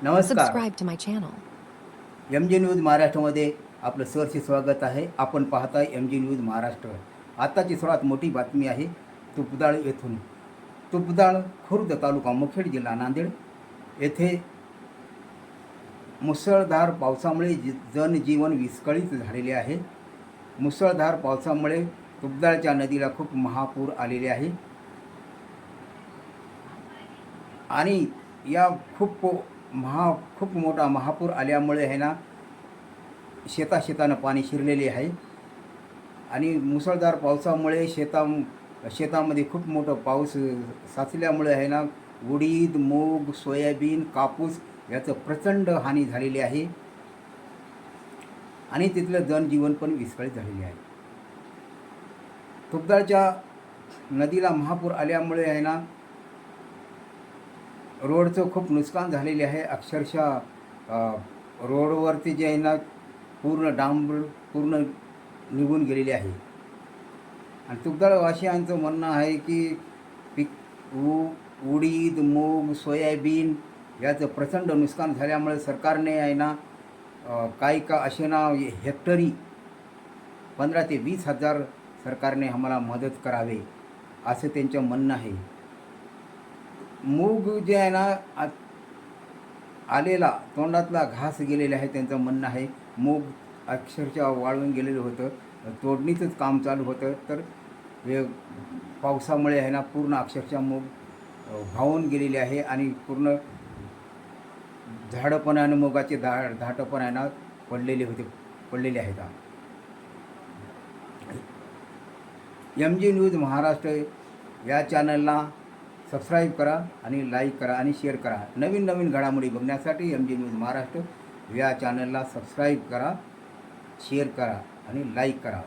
नमस्कार. Subscribe to my channel. MG news महाराष्ट्रामध्ये आपलं सहर्ष स्वागत आहे. आपण पाहताय MG न्यूज महाराष्ट्र. आताची सर्वात मोठी बातमी आहे तुपदाळ येथून. तुपदाळ खुर्द तालुका मुखेड जिल्हा नांदेड येथे मुसळधार पावसामुळे जनजीवन विस्कळीत झालेले आहे. मुसळधार पावसामुळे तुपदाळच्या नदीला खूप महापूर आलेले आहे आणि या खूप मोठा महापूर आल्यामुळे आहे ना शेतानं पाणी शिरलेले आहे आणि मुसळधार पावसामुळे शेतामध्ये खूप मोठं पाऊस साचल्यामुळे आहे ना उडीद, मूग, सोयाबीन, कापूस याचं प्रचंड हानी झालेली आहे आणि तिथलं जनजीवन पण विस्कळीत झालेले आहे. तुपदाळच्या नदीला महापूर आल्यामुळे आहे ना रोडचं खूप नुकसान झालेले आहे. अक्षरशः रोडवरती जे आहे ना डांबर पूर्ण निघून गेलेले आहे आणि तुपदाळवासियांचं म्हणणं आहे की उडीद, मूग, सोयाबीन याचं प्रचंड नुकसान झाल्यामुळे सरकारने आहे ना काही का असे ना हेक्टरी 15,000 ते 20,000 सरकारने आम्हाला मदत करावे असं त्यांचं म्हणणं आहे. मूग जे आहे ना आलेला तोंडातला घास गेलेला आहे त्यांचं म्हणणं आहे. मूग अक्षरशः वाळून गेलेलं होतं, तोडणीचंच काम चालू होतं, तर हे पावसामुळे आहे ना पूर्ण अक्षरशः मूग वाहून गेलेले आहे आणि पूर्ण झाडं पण आहे, मुगाचे धाटं पण आहे ना पडलेले आहेत. MG न्यूज महाराष्ट्र या चॅनलला सबस्क्राईब करा आणि लाईक करा आणि शेअर करा. नवीन घडामोडी बघण्यासाठी MG न्यूज महाराष्ट्र या चॅनलला सबस्क्राईब करा, शेअर करा आणि लाईक करा.